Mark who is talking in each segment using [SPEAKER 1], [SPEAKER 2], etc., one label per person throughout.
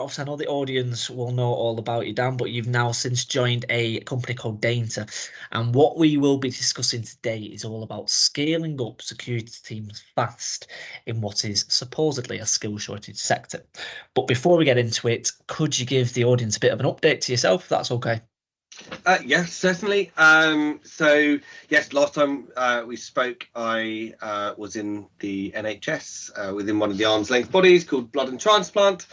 [SPEAKER 1] Obviously, I know the audience will know all about you, Dan, but you've now since joined a company called Daintta. And what we will be discussing today is all about scaling up security teams fast in what is supposedly a skill shortage sector. But before we get into it, could you give the audience a bit of an update to yourself, if that's okay?
[SPEAKER 2] Yes, certainly. So yes, last time we spoke, I was in the NHS within one of the arm's length bodies called Blood and Transplant.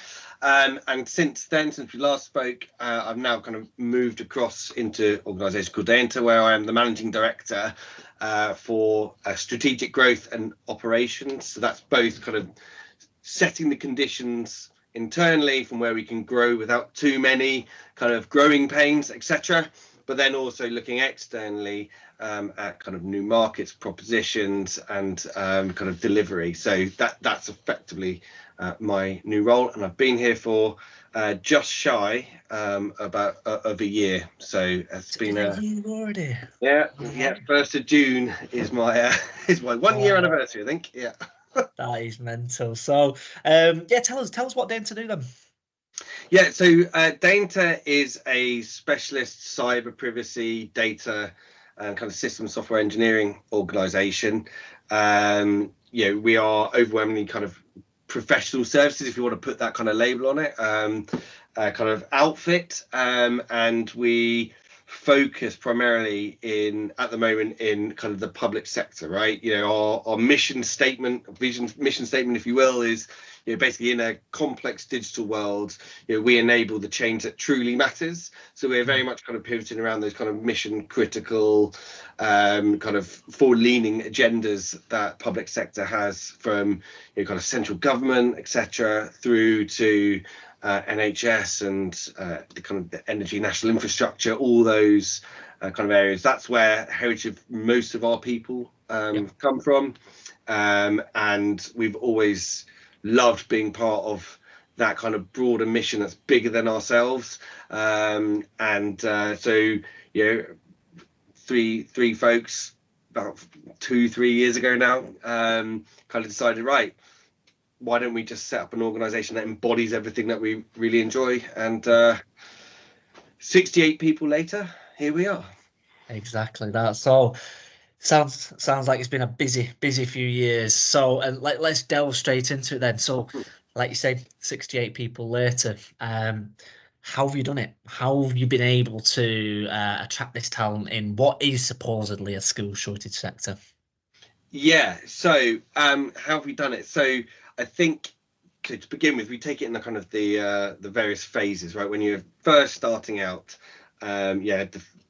[SPEAKER 2] And since then, since we last spoke, I've now kind of moved across into an organisation called Daintta, where I am the managing director for strategic growth and operations. So that's both kind of setting the conditions internally from where we can grow without too many kind of growing pains, etc., but then also looking externally at kind of new markets, propositions, and kind of delivery. So that's effectively my new role, and I've been here for just shy about of a year. So it's been a
[SPEAKER 1] year already.
[SPEAKER 2] Yeah. 1st of June is my 1 year anniversary, I think. Yeah.
[SPEAKER 1] That is mental. So, tell us what Daintta do then.
[SPEAKER 2] Yeah, so Daintta is a specialist cyber privacy data and kind of system software engineering organisation. We are overwhelmingly kind of professional services, if you want to put that kind of label on it, kind of outfit, and we focus primarily at the moment in kind of the public sector, right? Our mission statement, mission statement, if you will, is basically in a complex digital world, we enable the change that truly matters. So we're very much kind of pivoting around those kind of mission critical, kind of forward-leaning agendas that public sector has, from kind of central government, etc., through to NHS and the kind of the energy national infrastructure, all those kind of areas. That's where heritage of most of our people come from, and we've always loved being part of that kind of broader mission that's bigger than ourselves. So three folks about 2-3 years ago now kind of decided, right, why don't we just set up an organization that embodies everything that we really enjoy? And 68 people later, here we are.
[SPEAKER 1] Exactly that. So sounds like it's been a busy few years. So let's delve straight into it then. So, like you say, 68 people later, how have you done it? How have you been able to attract this talent in what is supposedly a skill shortage sector?
[SPEAKER 2] Yeah, so how have we done it? So I think to begin with, we take it in the kind of the various phases, right? When you're first starting out,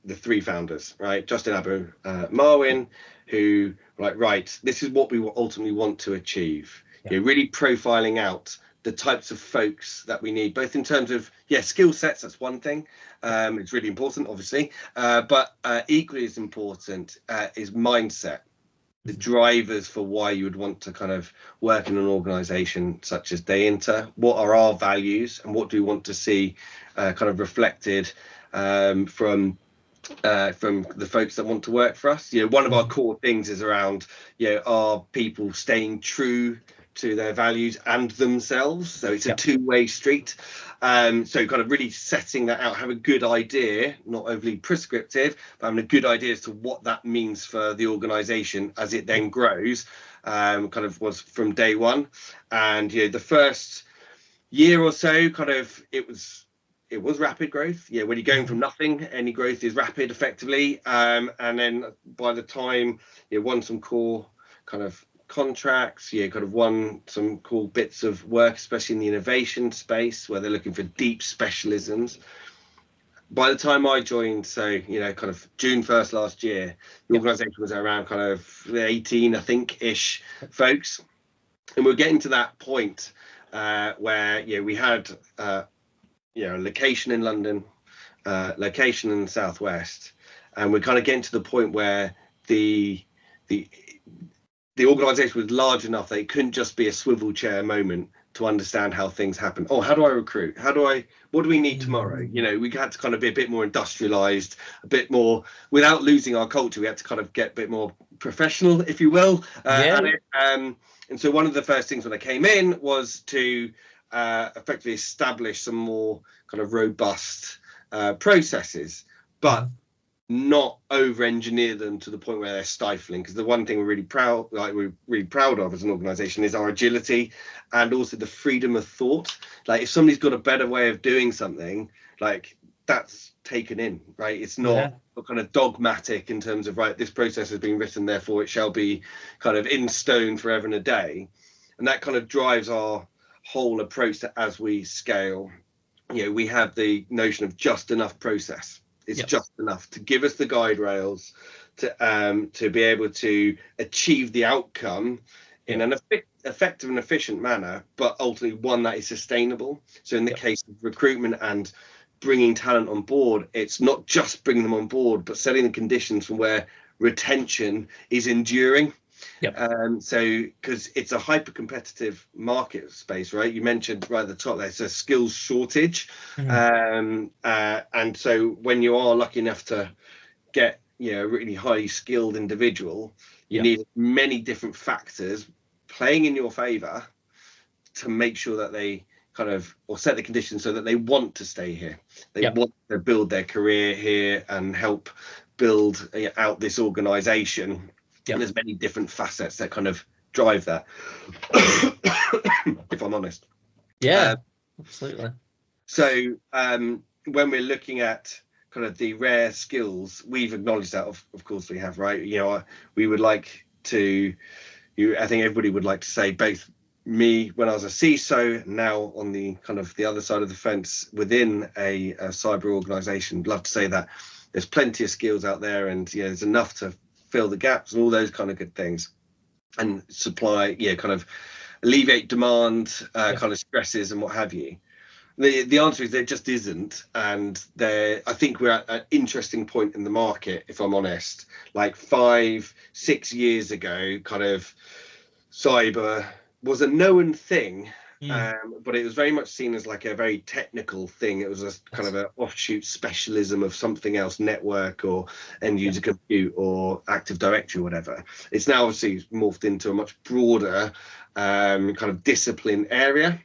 [SPEAKER 2] the three founders, right? Justin, Abu, Marwin, who were like, right, this is what we will ultimately want to achieve. Really profiling out the types of folks that we need, both in terms of skill sets. That's one thing. It's really important, obviously, but equally as important is mindset. The drivers for why you would want to kind of work in an organization such as Daintta. What are our values, and what do we want to see kind of reflected from the folks that want to work for us? One of our core things is around are people staying true to their values and themselves. So it's a two-way street. So kind of really setting that out, have a good idea, not overly prescriptive, but having a good idea as to what that means for the organization as it then grows, kind of was from day one. And the first year or so, kind of it was rapid growth. When you're going from nothing, any growth is rapid effectively. And then by the time you won some core kind of contracts, kind of won some cool bits of work, especially in the innovation space where they're looking for deep specialisms. By the time I joined, so kind of June 1st last year, the organization was around kind of 18, I think, ish folks, and we're getting to that point where we had a location in London, location in the southwest, and we're kind of getting to the point where the organization was large enough that it couldn't just be a swivel chair moment. to understand how things happen. Oh, how do I recruit? What do we need tomorrow? You know, we had to kind of be a bit more industrialized, a bit more, without losing our culture. We had to kind of get a bit more professional, if you will, at it. And so one of the first things when I came in was to effectively establish some more kind of robust processes, but not over-engineer them to the point where they're stifling. Because the one thing we're really proud of as an organization is our agility and also the freedom of thought. Like if somebody's got a better way of doing something, like that's taken in, right? It's not kind of dogmatic in terms of, right, this process has been written, therefore it shall be kind of in stone forever and a day. And that kind of drives our whole approach to, as we scale, you know, we have the notion of just enough process. It's just enough to give us the guide rails to be able to achieve the outcome in an effective and efficient manner, but ultimately one that is sustainable. So in the case of recruitment and bringing talent on board, it's not just bringing them on board, but setting the conditions from where retention is enduring. So because it's a hyper competitive market space, right? You mentioned right at the top there's a skills shortage, and so when you are lucky enough to get, you know, a really highly skilled individual, you need many different factors playing in your favor to make sure that they kind of, or set the conditions so that they want to stay here, they want to build their career here and help build out this organization. And there's many different facets that kind of drive that, if I'm honest.
[SPEAKER 1] Absolutely.
[SPEAKER 2] So when we're looking at kind of the rare skills, we've acknowledged that, of course we have, right? You know, we would like to, I think everybody would like to say, both me when I was a CISO, now on the kind of the other side of the fence within a cyber organization, love to say that there's plenty of skills out there, and you know, there's enough to fill the gaps and all those kind of good things, and supply, kind of alleviate demand, kind of stresses and what have you. The answer is there just isn't, and I think we're at an interesting point in the market, if I'm honest. Like 5-6 years ago, kind of cyber was a known thing, but it was very much seen as like a very technical thing. It was a kind of an offshoot specialism of something else, network or end user compute or Active Directory or whatever. It's now obviously morphed into a much broader kind of discipline area.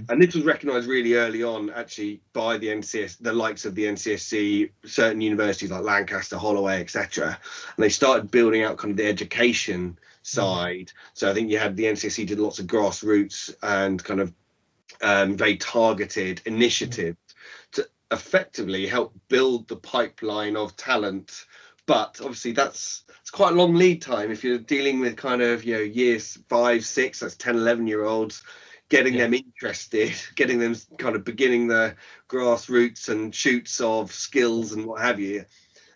[SPEAKER 2] And this was recognised really early on, actually, by the NCS, the likes of the NCSC, certain universities like Lancaster, Holloway, etc. And they started building out kind of the education side. So I think you had the NCSC did lots of grassroots and kind of very targeted initiatives to effectively help build the pipeline of talent. But obviously it's quite a long lead time if you're dealing with kind of, years 5, 6, that's 10, 11-year-olds. Getting them interested, getting them kind of beginning the grassroots and shoots of skills and what have you,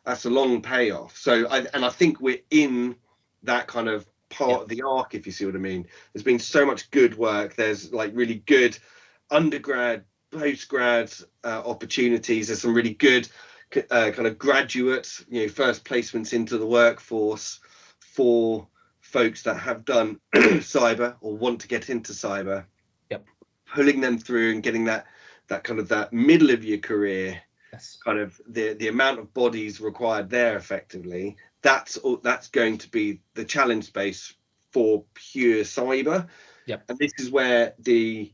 [SPEAKER 2] that's a long payoff. So I think we're in that kind of part of the arc, if you see what I mean. There's been so much good work. There's like really good undergrad, postgrad opportunities. There's some really good kind of graduate, first placements into the workforce for folks that have done cyber or want to get into cyber. Pulling them through and getting that kind of that middle of your career, kind of the amount of bodies required there effectively, that's going to be the challenge space for pure cyber. And this is where the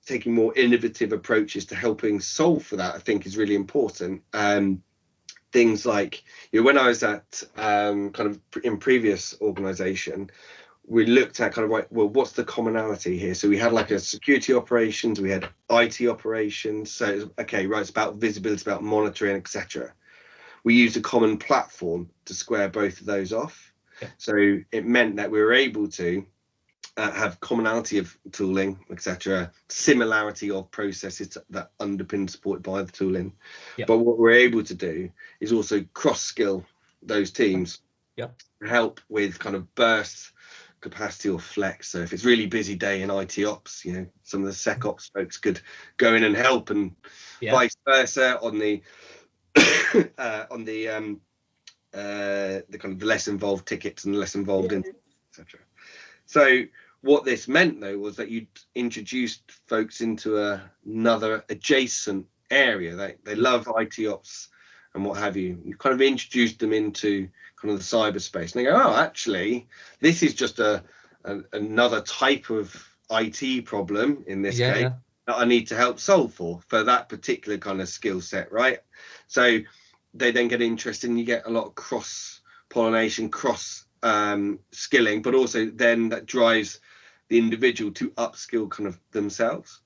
[SPEAKER 2] taking more innovative approaches to helping solve for that, I think, is really important. Things like, when I was at kind of in previous organization, we looked at kind of like, well, what's the commonality here? So we had like a security operations, we had IT operations. So it's, okay, right, it's about visibility, it's about monitoring, etc. We used a common platform to square both of those off. So it meant that we were able to have commonality of tooling, etc., similarity of processes that underpin supported by the tooling. But what we're able to do is also cross-skill those teams, help with kind of burst capacity or flex. So if it's really busy day in IT ops, some of the SecOps folks could go in and help, and vice versa on the on the kind of the less involved tickets and less involved in, etc. So what this meant though was that you introduced folks into another adjacent area. They love IT ops and what have you. You kind of introduced them into kind of the cyberspace, and they go, oh, actually, this is just another type of IT problem in this case that I need to help solve for that particular kind of skill set, right? So they then get interested, and you get a lot of cross pollination, cross skilling, but also then that drives the individual to upskill kind of themselves.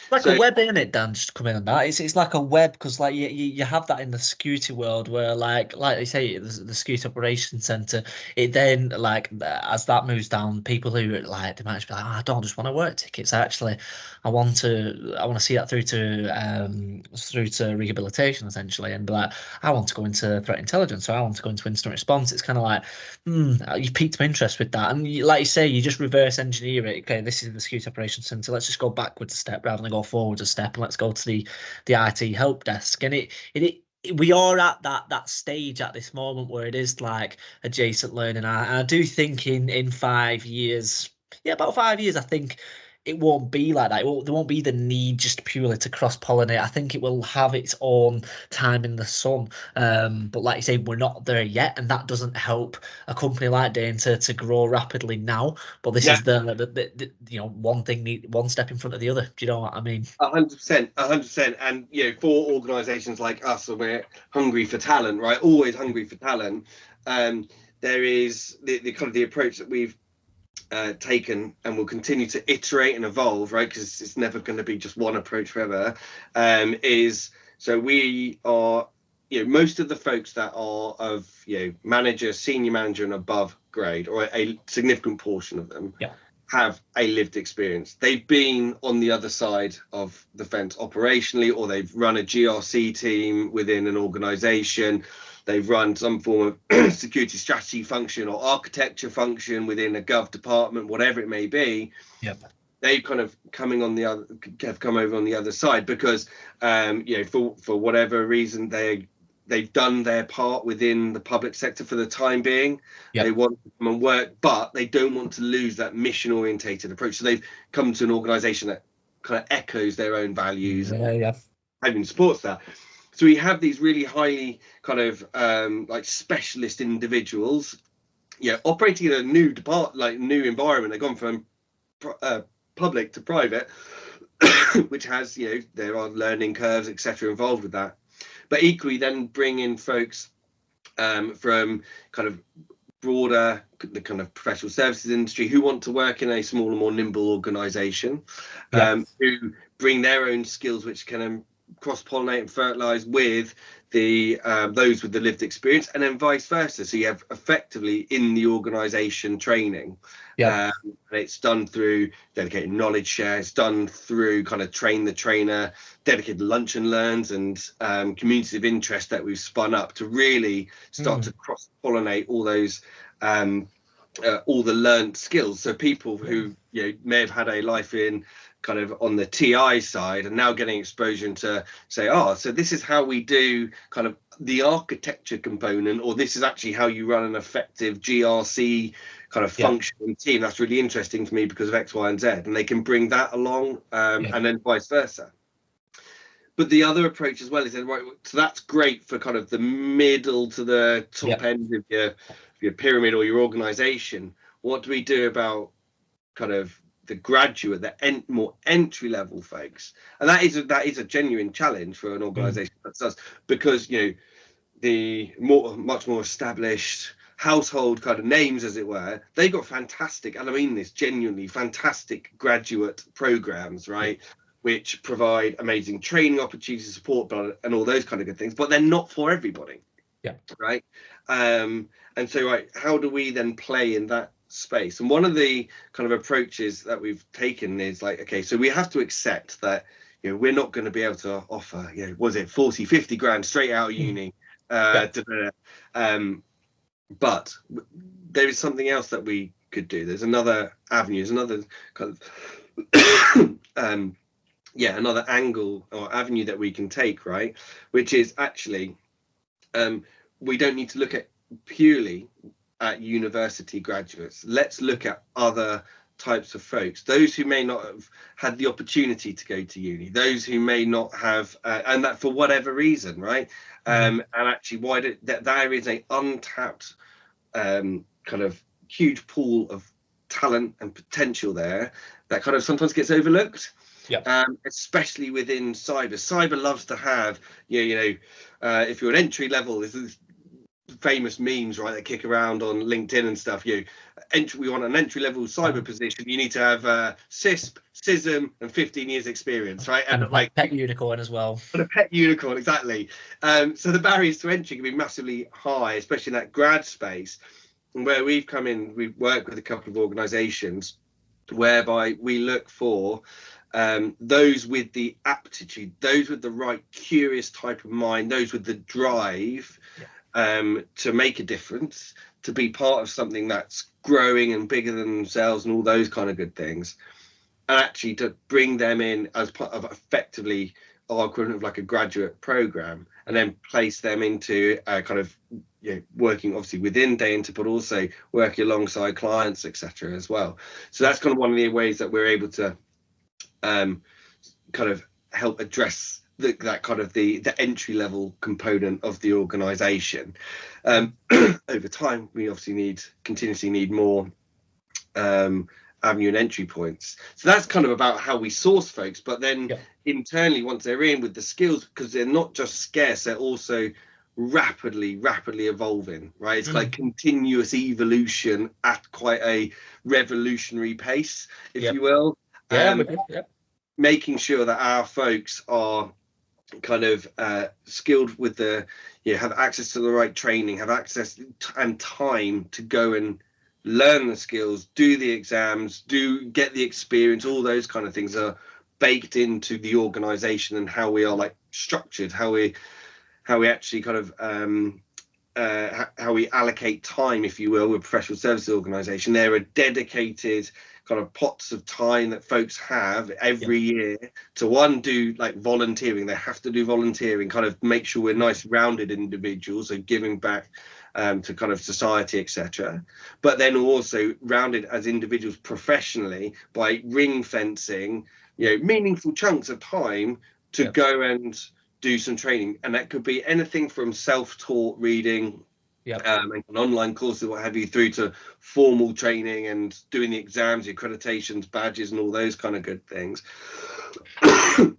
[SPEAKER 1] Like a web, isn't it, Dan? Just to come in on that, it's like a web, because like you have that in the security world where like they say the security operations center, it then like as that moves down, people who like they might just be like, oh, I don't just want to work tickets. Actually, I want to see that through to rehabilitation essentially, and be like, I want to go into threat intelligence, or I want to go into incident response. It's kind of like, you piqued my interest with that, and like you say, you just reverse engineer it. Okay, this is the security operations center. Let's just go backwards a step rather than go forward a step, and let's go to the IT help desk. And we are at that stage at this moment where it is like adjacent learning. And I do think in 5 years, about 5 years, I think it won't be like that. There won't be the need just purely to cross pollinate. I think it will have its own time in the sun. But like you say, we're not there yet, and that doesn't help a company like Daintta to grow rapidly now. But this is the one step in front of the other. Do you know what I mean?
[SPEAKER 2] 100%, 100%. And for organisations like us, we're hungry for talent, right? Always hungry for talent. There is the kind of the approach that we've taken and will continue to iterate and evolve, right? Because it's never going to be just one approach forever. Is so we are, most of the folks that are of manager, senior manager and above grade, or a significant portion of them, have a lived experience. They've been on the other side of the fence operationally, or they've run a GRC team within an organization. They've run some form of security strategy function or architecture function within a gov department, whatever it may be. They've kind of come over on the other side because, for whatever reason, they've done their part within the public sector for the time being. They want to come and work, but they don't want to lose that mission orientated approach. So they've come to an organization that kind of echoes their own values and supports that. So we have these really highly kind of like specialist individuals, operating in a new new environment. They've gone from public to private, which has, there are learning curves, etc., involved with that. But equally, then bring in folks from kind of broader, the kind of professional services industry who want to work in a smaller, more nimble organisation, who bring their own skills, which can cross-pollinate and fertilise with the those with the lived experience, and then vice versa. So you have effectively in the organisation training. And it's done through dedicated knowledge share. It's done through kind of train the trainer, dedicated lunch and learns, and communities of interest that we've spun up to really start to cross-pollinate all those all the learned skills. So people who may have had a life in kind of on the TI side and now getting exposure to say, so this is how we do kind of the architecture component, or this is actually how you run an effective GRC kind of functioning team. That's really interesting to me because of X, Y, and Z, and they can bring that along, and then vice versa. But the other approach as well is then, right, so that's great for kind of the middle to the top end of your pyramid or your organization. What do we do about kind of the graduate, the more entry level folks? And that is a genuine challenge for an organization like us, because the much more established household kind of names, as it were, they've got fantastic, and I mean this genuinely, fantastic graduate programs, right, which provide amazing training opportunities, support, and all those kind of good things, but they're not for everybody. Right. And so, right, how do we then play in that space? And one of the kind of approaches that we've taken is like, okay, so we have to accept that we're not going to be able to offer 40-50 grand straight out of uni, but there is something else that we could do. There's another avenue, there's another kind of another angle or avenue that we can take, right, which is actually we don't need to look at purely at university graduates. Let's look at other types of folks, those who may not have had the opportunity to go to uni, those who may not have, and that for whatever reason, right? And actually, there is a untapped kind of huge pool of talent and potential there that kind of sometimes gets overlooked. Especially within cyber. Cyber loves to have, if you're an entry level, this is famous memes, right, that kick around on LinkedIn and stuff. We want an entry level cyber position. You need to have CISP, CISM, and 15 years experience, right?
[SPEAKER 1] And like pet unicorn as well.
[SPEAKER 2] And a pet unicorn, exactly. So the barriers to entry can be massively high, especially in that grad space. And where we've come in, we've worked with a couple of organisations whereby we look for those with the aptitude, those with the right curious type of mind, those with the drive to make a difference, to be part of something that's growing and bigger than themselves and all those kind of good things, and actually to bring them in as part of effectively our equivalent of like a graduate program, and then place them into kind of working obviously within Daintta, but also working alongside clients, etc. as well. So that's kind of one of the ways that we're able to kind of help address that kind of the entry level component of the organization. Over time, we obviously continuously need more avenue and entry points. So that's kind of about how we source folks, but then internally, once they're in with the skills, because they're not just scarce, they're also rapidly evolving, right? It's like continuous evolution at quite a revolutionary pace, if you will. Making sure that our folks are kind of skilled with have access to the right training, have access and time to go and learn the skills, do the exams, get the experience. All those kind of things are baked into the organization and how we are like structured, how we actually kind of how we allocate time, if you will, with professional services organization. There are dedicated kind of pots of time that folks have every year to do like volunteering. They have to do volunteering, kind of make sure we're nice rounded individuals, so giving back to kind of society, etc. But then also rounded as individuals professionally by ring fencing meaningful chunks of time to go and do some training. And that could be anything from self-taught reading and online courses, what have you, through to formal training and doing the exams, the accreditations, badges, and all those kind of good things.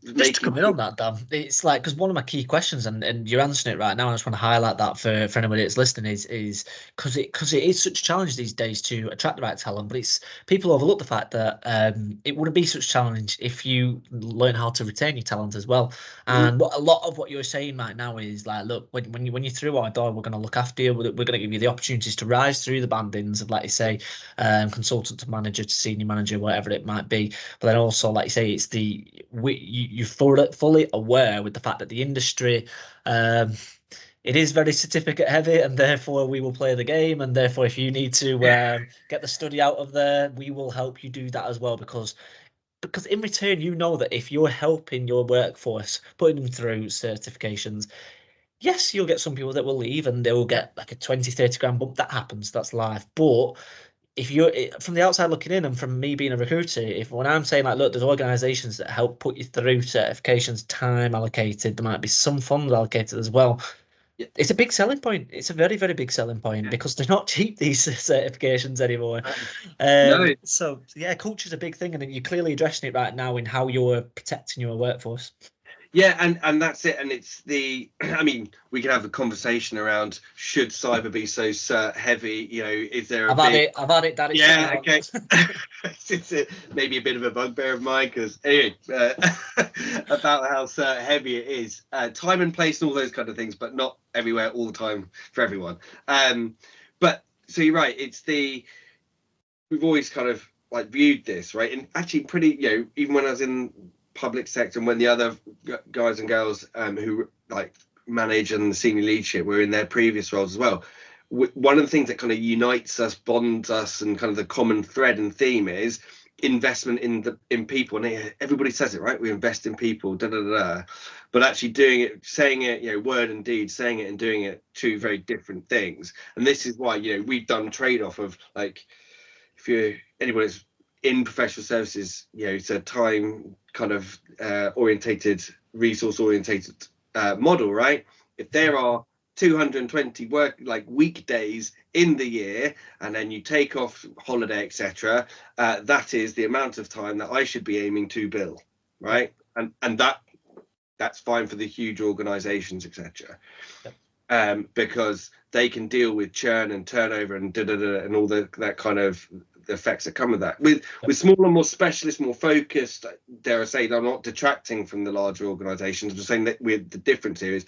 [SPEAKER 1] Just to come in on that, Dan, it's like, because one of my key questions, and you're answering it right now, I just want to highlight that for anybody that's listening, is because it is such a challenge these days to attract the right talent, but it's people overlook the fact that it wouldn't be such a challenge if you learn how to retain your talent as well. And a lot of what you're saying right now is like, look, when you're through our door, we're going to look after you. We're going to give you the opportunities to rise through the bandings of, like you say, consultant to manager to senior manager, whatever it might be. But then also, like you say, it's you're fully aware with the fact that the industry, it is very certificate heavy, and therefore we will play the game. And therefore, if you need to get the study out of there, we will help you do that as well, because in return, you know that if you're helping your workforce, putting them through certifications, yes, you'll get some people that will leave and they will get like a 20-30 grand bump. That happens, that's life. But if you're from the outside looking in, and from me being a recruiter, when I'm saying like, look, there's organizations that help put you through certifications, time allocated, there might be some funds allocated as well. It's a big selling point. It's a very, very big selling point, because they're not cheap, these certifications anymore.
[SPEAKER 2] No.
[SPEAKER 1] So yeah, culture's a big thing, and you're clearly addressing it right now in how you're protecting your workforce.
[SPEAKER 2] Yeah, and that's it. And it's I mean, we can have a conversation around, should cyber be so cert heavy? Is there
[SPEAKER 1] I've had it, Daddy.
[SPEAKER 2] Yeah, okay. It's maybe a bit of a bugbear of mine, because anyway, about how cert heavy it is, time and place and all those kind of things, but not everywhere all the time for everyone. But so you're right. It's we've always kind of like viewed this, right, and actually pretty, even when I was in public sector, and when the other guys and girls who like manage and senior leadership were in their previous roles as well, one of the things that kind of unites us, bonds us, and kind of the common thread and theme is investment in people. And everybody says it, right? We invest in people, but actually doing it, saying it, word and deed, saying it and doing it, two very different things. And this is why we've done trade-off of, like, if you're anybody's in professional services, it's a time kind of orientated, resource orientated model, right? If there are 220 weekdays in the year, and then you take off holiday, etc., that is the amount of time that I should be aiming to bill, right? And that's fine for the huge organizations, etc. Because they can deal with churn and turnover and and all that kind of the effects that come with that. With smaller, more specialist, more focused, dare I say, I'm not detracting from the larger organizations. I'm just saying that the difference here is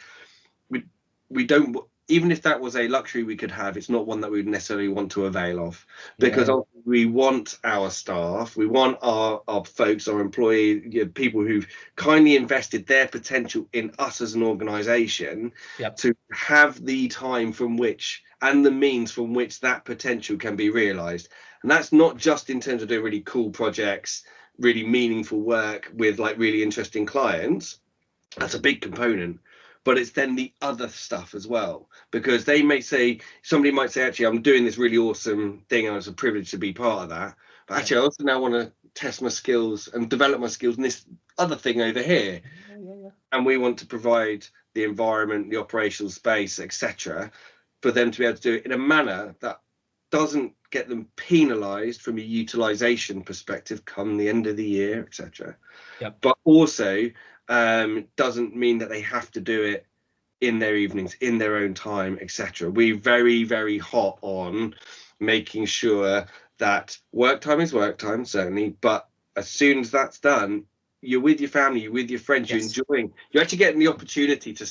[SPEAKER 2] we don't, even if that was a luxury we could have, it's not one that we would necessarily want to avail of, because we want our staff, we want our folks, our employee, people who've kindly invested their potential in us as an organization, to have the time from which and the means from which that potential can be realized. And that's not just in terms of doing really cool projects, really meaningful work with really interesting clients. That's a big component. But it's then the other stuff as well, because somebody might say, actually, I'm doing this really awesome thing, and it's a privilege to be part of that. But actually, I also now want to test my skills and develop my skills in this other thing over here. And we want to provide the environment, the operational space, etc., for them to be able to do it in a manner that doesn't get them penalised from a utilisation perspective come the end of the year, etc. But also doesn't mean that they have to do it in their evenings, in their own time, etc. We're very, very hot on making sure that work time is work time, certainly, but as soon as that's done, you're with your family, you're with your friends, you're enjoying, you're actually getting the opportunity to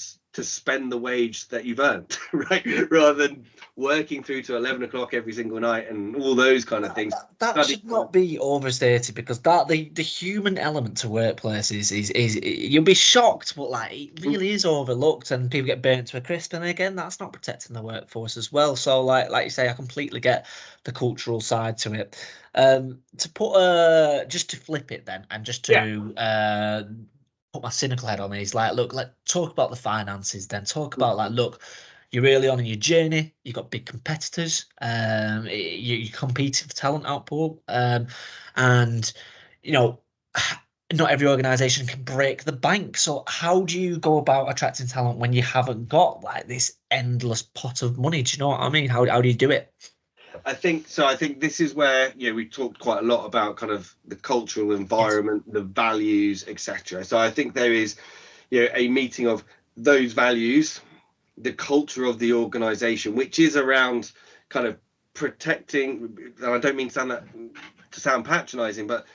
[SPEAKER 2] spend the wage that you've earned, right? Rather than working through to 11 o'clock every single night and all those kind of things.
[SPEAKER 1] That should not be overstated, because the human element to workplaces is you'll be shocked, but it really is overlooked, and people get burnt to a crisp. And again, that's not protecting the workforce as well. So like you say, I completely get the cultural side to it. To put just to flip it then, and just to put my cynical head on, is look, let's talk about the finances then. Talk about look, you're early on in your journey, you've got big competitors, you're competing for talent output, and not every organization can break the bank. So how do you go about attracting talent when you haven't got this endless pot of money? Do you know what I mean? How do you do it?
[SPEAKER 2] I think this is where we talked quite a lot about kind of the cultural environment, the values, etc. So I think there is a meeting of those values, the culture of the organization, which is around kind of protecting, and I don't mean to sound patronizing, but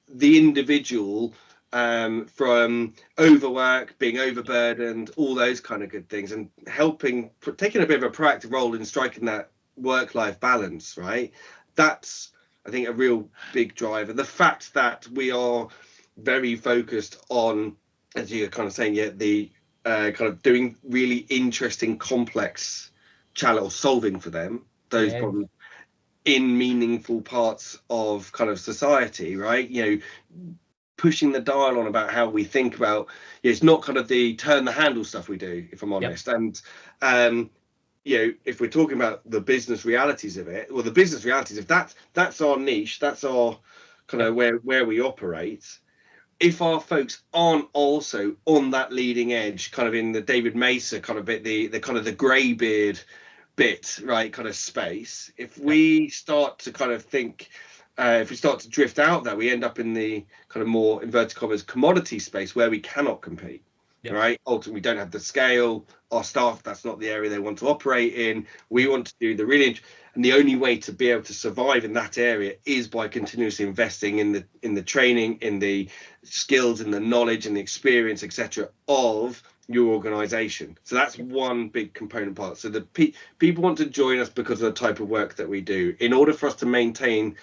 [SPEAKER 2] the individual from overwork, being overburdened, all those kind of good things, and taking a bit of a proactive role in striking that work-life balance, right? That's, I think, a real big driver. The fact that we are very focused on, as you're kind of saying, the kind of doing really interesting, complex challenge, solving for them those problems in meaningful parts of kind of society, right? Pushing the dial on about how we think about, it's not kind of the turn the handle stuff we do, if I'm honest. And if we're talking about the business realities of it, well, the business realities, if that's our niche, that's our kind of where we operate. If our folks aren't also on that leading edge, kind of in the David Mesa kind of bit, the kind of the greybeard bit, right, kind of space, if we start to kind of think, if we start to drift out that, we end up in the kind of more inverted commas commodity space where we cannot compete. Right, ultimately we don't have the scale, our staff, that's not the area they want to operate in. We want to do the really, and the only way to be able to survive in that area is by continuously investing in the training, in the skills, in the knowledge and the experience, etc., of your organization. So that's one big component part. So the people want to join us because of the type of work that we do. In order for us to maintain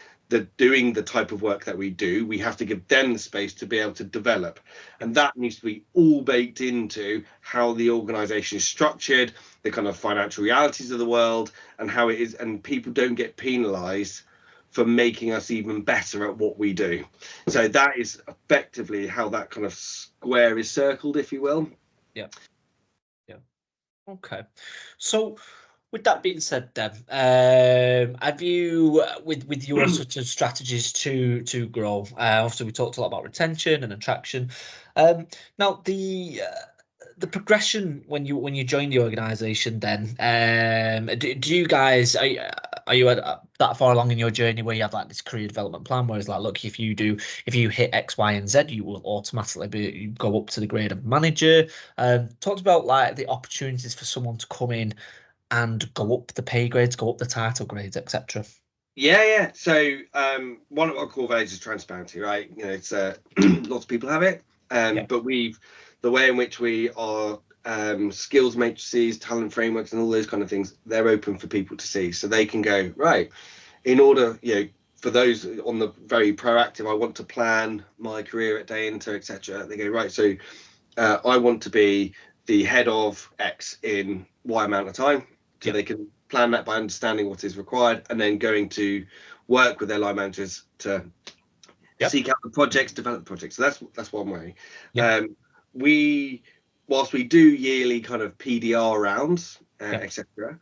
[SPEAKER 2] doing the type of work that we do, we have to give them the space to be able to develop, and that needs to be all baked into how the organization is structured, the kind of financial realities of the world, and how it is, and people don't get penalized for making us even better at what we do. So that is effectively how that kind of square is circled, if you will.
[SPEAKER 1] Okay, so With that being said, then, have you, with your sort of strategies to grow? Obviously, we talked a lot about retention and attraction. Now, the progression when you join the organisation, then, do you guys are you at that far along in your journey where you have like this career development plan, where it's like, look, if you hit X, Y, and Z, you will automatically go up to the grade of manager. Talked about like the opportunities for someone to come in and go up the pay grades, go up the title grades, etc.
[SPEAKER 2] Yeah. So one of our core values is transparency, right? It's lots of people have it,
[SPEAKER 1] Yeah,
[SPEAKER 2] but the way in which we are skills matrices, talent frameworks, and all those kind of things, they're open for people to see, so they can go right. In order, for those on the very proactive, I want to plan my career at Daintta, etc. They go right. So I want to be the head of X in Y amount of time. So
[SPEAKER 1] yeah,
[SPEAKER 2] they can plan that by understanding what is required, and then going to work with their line managers to
[SPEAKER 1] yep,
[SPEAKER 2] seek out the projects, develop the projects. So that's one way.
[SPEAKER 1] yep,
[SPEAKER 2] We, whilst we do yearly kind of PDR rounds,
[SPEAKER 1] yep,
[SPEAKER 2] etc.,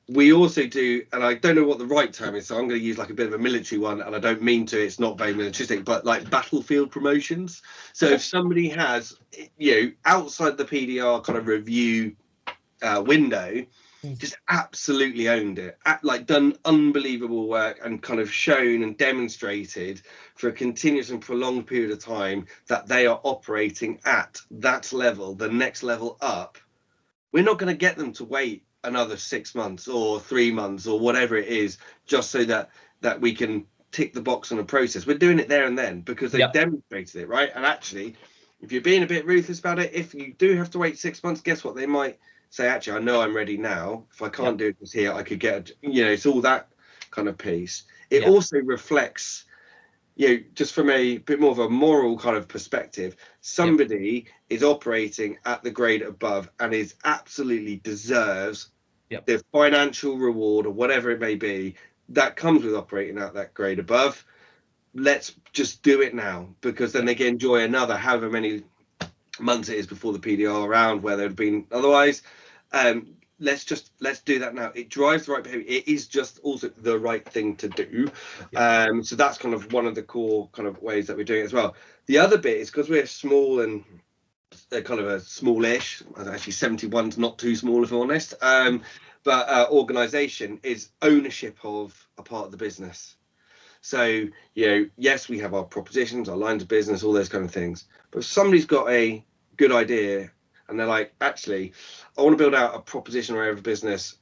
[SPEAKER 2] we also do, and I don't know what the right term is, so I'm going to use like a bit of a military one, and I don't mean to, it's not very militaristic, but like battlefield promotions. So
[SPEAKER 1] okay,
[SPEAKER 2] if somebody has, outside the PDR kind of review window,
[SPEAKER 1] mm,
[SPEAKER 2] just absolutely owned it, like done unbelievable work and kind of shown and demonstrated for a continuous and prolonged period of time that they are operating at that level, the next level up, we're not going to get them to wait another 6 months or 3 months or whatever it is, just so that we can tick the box on a process. We're doing it there and then because they've
[SPEAKER 1] yep,
[SPEAKER 2] demonstrated it, right? And actually, if you're being a bit ruthless about it, if you do have to wait 6 months, guess what? They might say, actually, I know I'm ready now. If I can't
[SPEAKER 1] yep,
[SPEAKER 2] do this here, I could get, it's all that kind of piece. It
[SPEAKER 1] yep,
[SPEAKER 2] also reflects, just from a bit more of a moral kind of perspective,
[SPEAKER 1] yep,
[SPEAKER 2] somebody is operating at the grade above and is absolutely deserves
[SPEAKER 1] yep,
[SPEAKER 2] the financial reward or whatever it may be that comes with operating at that grade above. Let's just do it now, because then
[SPEAKER 1] yep,
[SPEAKER 2] they can enjoy another however many months it is before the PDR round where they'd been otherwise. Let's do that now. It drives the right behavior. It is just also the right thing to do.
[SPEAKER 1] yep,
[SPEAKER 2] So that's kind of one of the core kind of ways that we're doing it as well. The other bit is because we're small and kind of a smallish, actually 71's not too small if I'm honest, but organization is ownership of a part of the business. So, yes, we have our propositions, our lines of business, all those kind of things. But if somebody's got a good idea and they're like, actually, I want to build out a proposition or area of business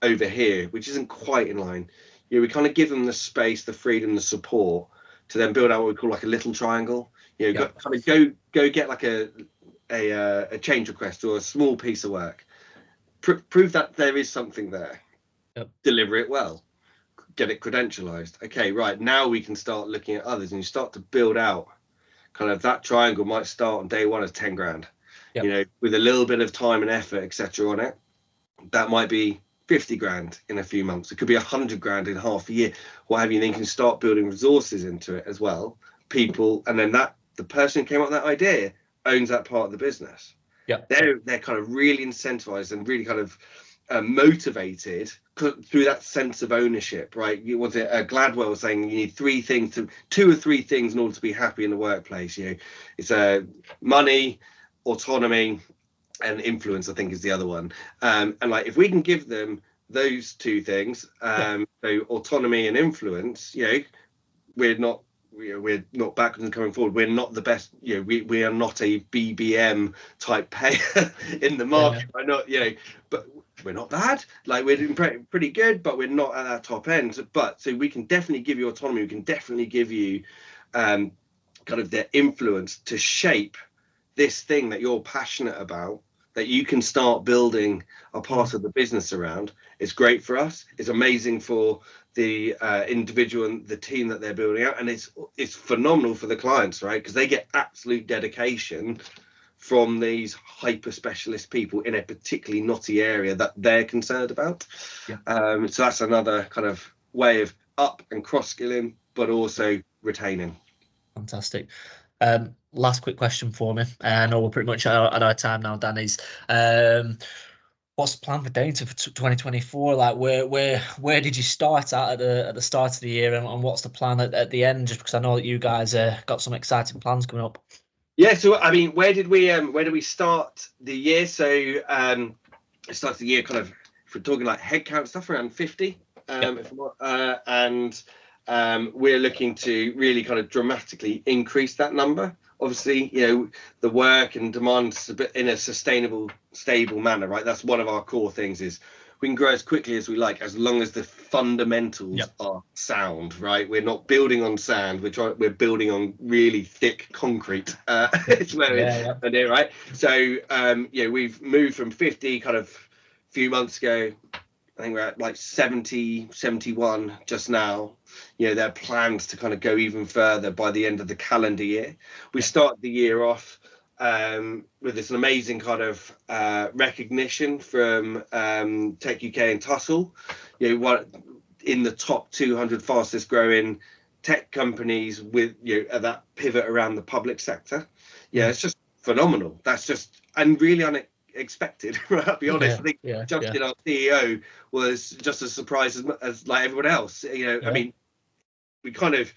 [SPEAKER 2] over here, which isn't quite in line, we kind of give them the space, the freedom, the support to then build out what we call like a little triangle.
[SPEAKER 1] yep,
[SPEAKER 2] Kind of go get like a change request or a small piece of work. Prove that there is something there.
[SPEAKER 1] yep,
[SPEAKER 2] Deliver it well, get it credentialized. Okay, right, now we can start looking at others, and you start to build out kind of that triangle. Might start on day one as 10 grand,
[SPEAKER 1] yep,
[SPEAKER 2] with a little bit of time and effort, etc. on it. That might be 50 grand in a few months. It could be 100 grand in half a year, what have you. Then you can start building resources into it as well, people, and then the person who came up with that idea owns that part of the business.
[SPEAKER 1] yep,
[SPEAKER 2] They're kind of really incentivized and really kind of motivated through that sense of ownership, right? Was it Gladwell saying you need two or three things in order to be happy in the workplace? It's money, autonomy, and influence, I think, is the other one. And like, if we can give them those two things,
[SPEAKER 1] yep,
[SPEAKER 2] so autonomy and influence, we're not backwards and coming forward. We're not the best. We are not a BBM type payer in the
[SPEAKER 1] yeah,
[SPEAKER 2] market. We're not, but we're not bad. Like, we're doing pretty good, but we're not at that top end. So we can definitely give you autonomy. We can definitely give you kind of the influence to shape this thing that you're passionate about, that you can start building a part
[SPEAKER 1] mm,
[SPEAKER 2] of the business around. It's great for us. It's amazing for the individual and the team that they're building out, and it's phenomenal for the clients, right? Because they get absolute dedication from these hyper specialist people in a particularly knotty area that they're concerned about.
[SPEAKER 1] yep.
[SPEAKER 2] So that's another kind of way of up and cross skilling, but also retaining.
[SPEAKER 1] Fantastic. Last quick question for me. I know we're pretty much at our time now, Dan. Is What's the plan for Daintta for 2024? Like, where did you start at the start of the year, and what's the plan at the end? Just because I know that you guys got some exciting plans coming up.
[SPEAKER 2] Yeah, so I mean, where did we start the year? So I started the year kind of, if we're talking like headcount stuff, around 50, and we're looking to really kind of dramatically increase that number. Obviously, the work and demand in a sustainable, stable manner, right? That's one of our core things, is we can grow as quickly as we like, as long as the fundamentals are sound, right? We're not building on sand. We're building on really thick concrete. It's where we're right. So we've moved from 50 kind of a few months ago. I think we're at like 70, 71 just now. There are plans to kind of go even further by the end of the calendar year. We start the year off with this amazing kind of recognition from Tech UK and Tussle. What in the top 200 fastest growing tech companies with at that pivot around the public sector. It's just phenomenal. That's just and really unexpected. I'll be honest. I think Justin, our CEO, was just as surprised as like everyone else. I mean, we kind of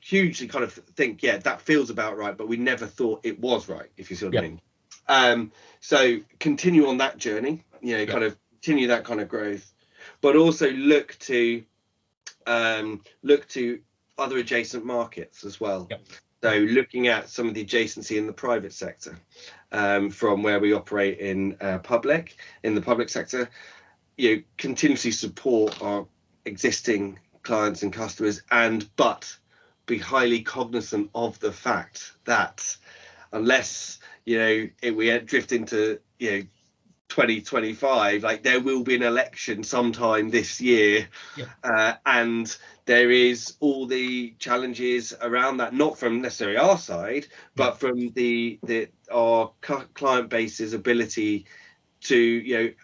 [SPEAKER 2] hugely kind of think, that feels about right, but we never thought it was right, if you see what I mean. So continue on that journey, kind of continue that kind of growth, but also look to other adjacent markets as well. So looking at some of the adjacency in the private sector, from where we operate in the public sector, continuously support our existing clients and customers, but be highly cognizant of the fact that unless we drift into 2025, like there will be an election sometime this year, and there is all the challenges around that, not from necessarily our side, but from our client base's ability to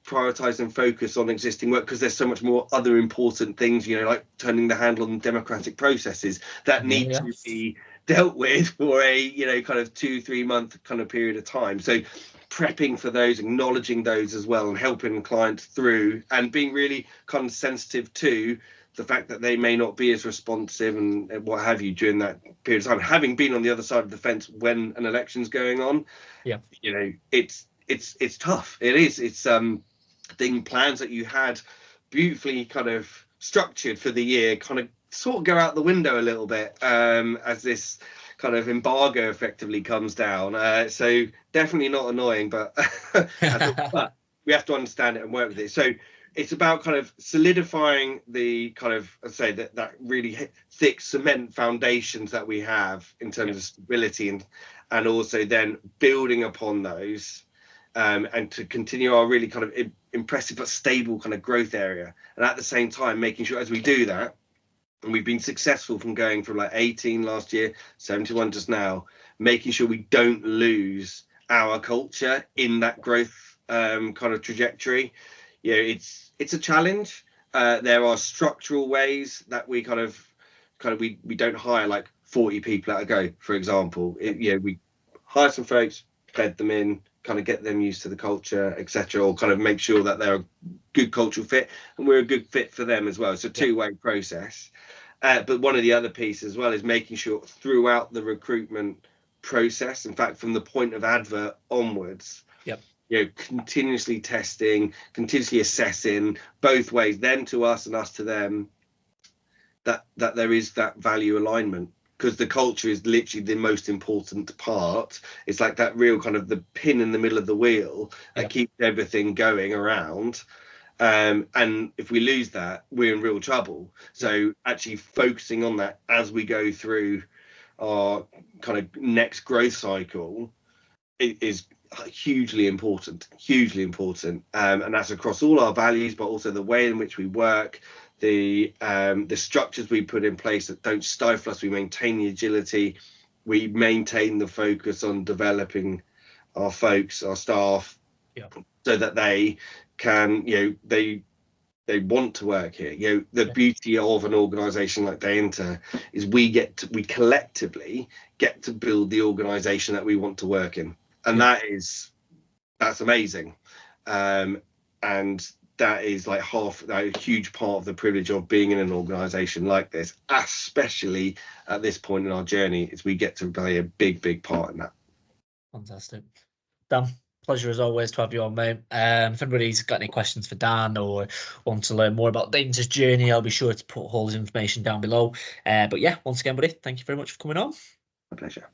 [SPEAKER 2] prioritize and focus on existing work, because there's so much more other important things, like turning the handle on democratic processes that need to be dealt with for a kind of 2-3 month kind of period of time. So prepping for those, acknowledging those as well, and helping clients through, and being really kind of sensitive to the fact that they may not be as responsive and what have you during that period of time. Having been on the other side of the fence when an election's going on, it's tough. It is. It's plans that you had beautifully kind of structured for the year kind of sort of go out the window a little bit as this kind of embargo effectively comes down. So definitely not annoying, but but we have to understand it and work with it. So it's about kind of solidifying the kind of, I'd say, that really thick cement foundations that we have in terms of stability, and also then building upon those, and to continue our really kind of impressive but stable kind of growth area. And at the same time, making sure as we do that, and we've been successful from going from like 18 last year, 71 just now, making sure we don't lose our culture in that growth kind of trajectory. It's a challenge. There are structural ways that we we don't hire like 40 people at a go, for example. We hire some folks, bed them in, kind of get them used to the culture, etc., or kind of make sure that they're a good cultural fit and we're a good fit for them as well. It's a two-way process. But one of the other pieces as well is making sure throughout the recruitment process, in fact, from the point of advert onwards, continuously testing, continuously assessing both ways, them to us and us to them, that there is that value alignment, because the culture is literally the most important part. It's like that real kind of the pin in the middle of the wheel that keeps everything going around. And if we lose that, we're in real trouble. So actually focusing on that as we go through our kind of next growth cycle is hugely important, and that's across all our values, but also the way in which we work, the structures we put in place that don't stifle us. We maintain the agility, we maintain the focus on developing our folks, our staff, so that they can, they want to work here. The beauty of an organization like Daintta is we collectively get to build the organization that we want to work in, and that's amazing. And that is like a huge part of the privilege of being in an organization like this, especially at this point in our journey, is we get to play a big part in that.
[SPEAKER 1] Fantastic. Dan, pleasure as always to have you on, mate. If anybody's got any questions for Dan or want to learn more about Daintta's journey, I'll be sure to put all his information down below. But yeah, once again, buddy, thank you very much for coming on.
[SPEAKER 2] My pleasure.